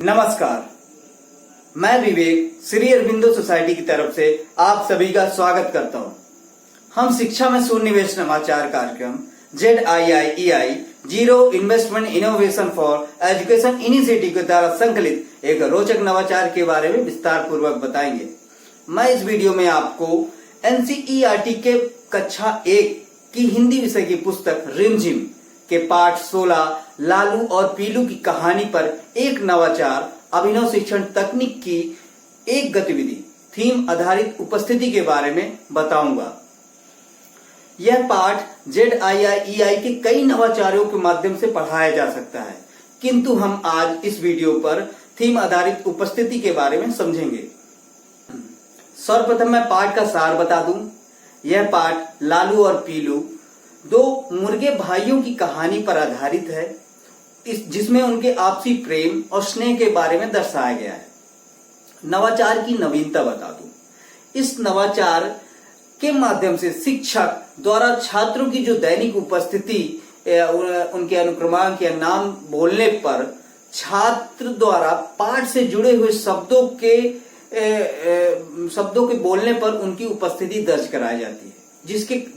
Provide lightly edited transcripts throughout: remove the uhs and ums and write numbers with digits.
नमस्कार, मैं विवेक श्री अरविंदो सोसाइटी की तरफ से आप सभी का स्वागत करता हूं। हम शिक्षा में सुनिवेश नवाचार कार्यक्रम ZIIEI zero investment innovation for education initiative के द्वारा संकलित एक रोचक नवाचार के बारे में विस्तार पूर्वक बताएंगे। मैं इस वीडियो में आपको NCERT के कक्षा 1 की हिंदी विषय की पुस्तक रिमझिम के पाठ 16 लालू और पीलू की कहानी पर एक नवाचार अभिनव शिक्षण तकनीक की एक गतिविधि थीम आधारित उपस्थिति के बारे में बताऊंगा। यह पाठ ZIIEI के कई नवाचारों के माध्यम से पढ़ाया जा सकता है, किंतु हम आज इस वीडियो पर थीम आधारित उपस्थिति के बारे में समझेंगे। सर्वप्रथम मैं पाठ का सार बता दूं। यह पाठ लालू और पीलू दो मुर्गे भाइयों की कहानी पर आधारित है, जिसमें उनके आपसी प्रेम और स्नेह के बारे में दर्शाया गया है। नवाचार की नवीनता बता दूं। इस नवाचार के माध्यम से शिक्षक द्वारा छात्रों की जो दैनिक उपस्थिति उनके अनुक्रमांक या नाम बोलने पर छात्र द्वारा पाठ से जुड़े हुए शब्दों के बोलने पर उनकी उपस्थिति दर्ज कराई जाती है,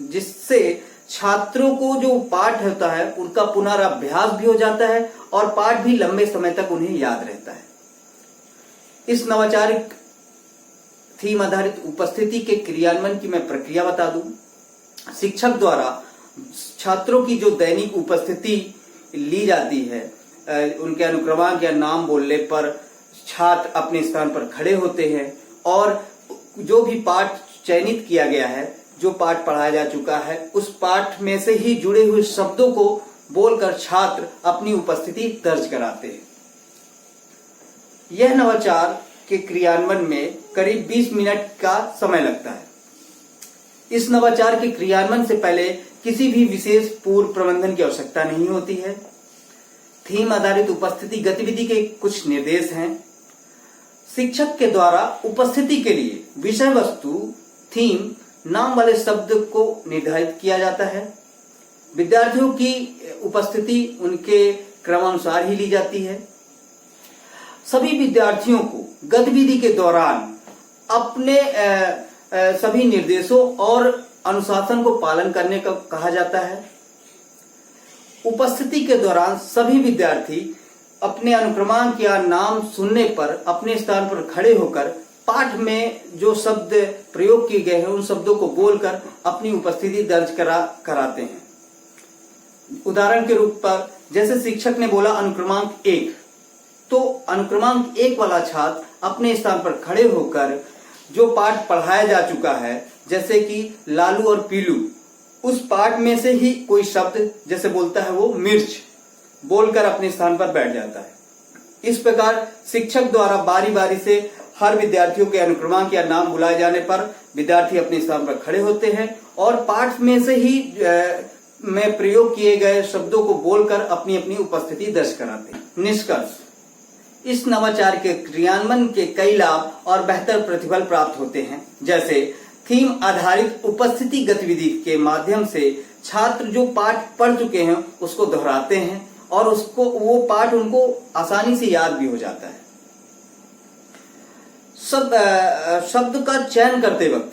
जिससे छात्रों को जो पाठ होता है उनका पुनराभ्यास भी हो जाता है और पाठ भी लंबे समय तक उन्हें याद रहता है। इस नवाचारिक थीम आधारित उपस्थिति के क्रियान्वयन की मैं प्रक्रिया बता दूं। शिक्षक द्वारा छात्रों की जो दैनिक उपस्थिति ली जाती है, उनके अनुक्रमांक या नाम बोलने पर छात्र अपने स्थान पर खड़े होते हैं और जो भी पाठ चयनित किया गया है, जो पाठ पढ़ाया जा चुका है, उस पाठ में से ही जुड़े हुए शब्दों को बोलकर छात्र अपनी उपस्थिति दर्ज कराते हैं। यह नवाचार के क्रियान्वयन में करीब 20 मिनट का समय लगता है। इस नवाचार के क्रियान्वयन से पहले किसी भी विशेष पूर्व प्रबंधन की आवश्यकता नहीं होती है। थीम आधारित उपस्थिति गतिविधि के कुछ निर्देश हैं। शिक्षक के द्वारा उपस्थिति के लिए विषय वस्तु, थीम, नाम वाले शब्द को निर्धारित किया जाता है। विद्यार्थियों की उपस्थिति उनके क्रमानुसार ही ली जाती है। सभी विद्यार्थियों को गतिविधि के दौरान अपने सभी निर्देशों और अनुशासन को पालन करने का कहा जाता है। उपस्थिति के दौरान सभी विद्यार्थी अपने अनुक्रमांक या नाम सुनने पर अपने स्थान पर खड़े होकर पाठ में जो शब्द प्रयोग किए गए हैं उन शब्दों को बोलकर अपनी उपस्थिति दर्ज कराते हैं। उदाहरण के रूप पर जैसे शिक्षक ने बोला अनुक्रमांक 1, तो अनुक्रमांक 1 वाला छात्र अपने स्थान पर खड़े होकर जो पाठ पढ़ाया जा चुका है, जैसे कि लालू और पीलू, उस पाठ में से ही कोई शब्द जैसे बोलता है वो मिर्च, बोलकर अपने स्थान पर बैठ जाता है। इस प्रकार शिक्षक द्वारा बारी बारी से हर विद्यार्थियों के अनुक्रमांक या नाम बुलाए जाने पर विद्यार्थी अपने स्थान पर खड़े होते हैं और पाठ में से ही में प्रयोग किए गए शब्दों को बोलकर अपनी अपनी उपस्थिति दर्ज कराते हैं। निष्कर्ष, इस नवाचार के क्रियान्वयन के कई लाभ और बेहतर प्रतिफल प्राप्त होते हैं। जैसे थीम आधारित उपस्थिति गतिविधि के माध्यम से छात्र जो पाठ पढ़ चुके हैं उसको दोहराते हैं और वो पाठ उनको आसानी से याद भी हो जाता है। शब्द का चयन करते वक्त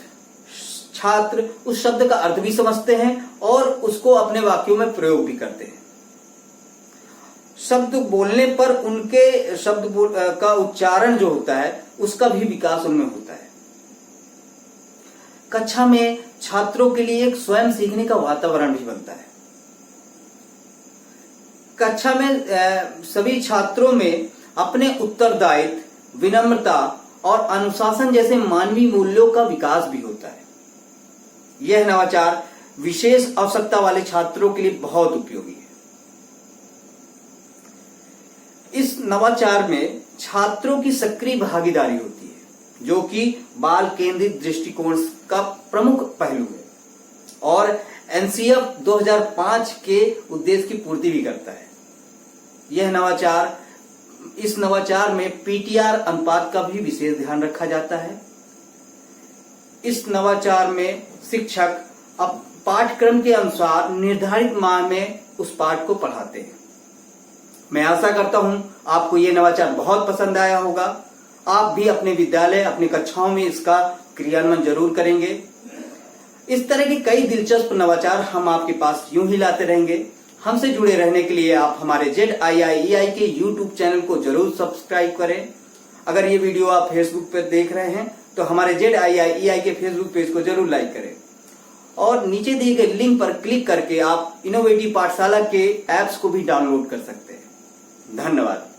छात्र उस शब्द का अर्थ भी समझते हैं और उसको अपने वाक्यों में प्रयोग भी करते हैं। शब्द बोलने पर उनके शब्द का उच्चारण जो होता है उसका भी विकास उनमें होता है। कक्षा में छात्रों के लिए एक स्वयं सीखने का वातावरण भी बनता है। कक्षा में सभी छात्रों में अपने उत्तरदायित्व, विनम्रता और अनुशासन जैसे मानवीय मूल्यों का विकास भी होता है। यह नवाचार विशेष आवश्यकता वाले छात्रों के लिए बहुत उपयोगी है। इस नवाचार में छात्रों की सक्रिय भागीदारी होती है, जो कि बाल केंद्रित दृष्टिकोण का प्रमुख पहलू है और NCF 2005 के उद्देश्य की पूर्ति भी करता है। इस नवाचार में PTR अनुपात का भी विशेष ध्यान रखा जाता है। इस नवाचार में शिक्षक अब पाठ्यक्रम के अनुसार निर्धारित माह में उस पाठ को पढ़ाते हैं। मैं आशा करता हूं आपको ये नवाचार बहुत पसंद आया होगा। आप भी अपने विद्यालय, अपनी कक्षाओं में इसका क्रियान्वयन जरूर करेंगे। इस तरह के कई दिलचस्प नवाचार हम आपके पास यूं ही लाते रहेंगे। हमसे जुड़े रहने के लिए आप हमारे ZIIEI के YouTube चैनल को जरूर सब्सक्राइब करें। अगर ये वीडियो आप फेसबुक पर देख रहे हैं तो हमारे ZIIEI के फेसबुक पेज को जरूर लाइक करें और नीचे दिए गए लिंक पर क्लिक करके आप इनोवेटिव पाठशाला के ऐप्स को भी डाउनलोड कर सकते हैं। धन्यवाद।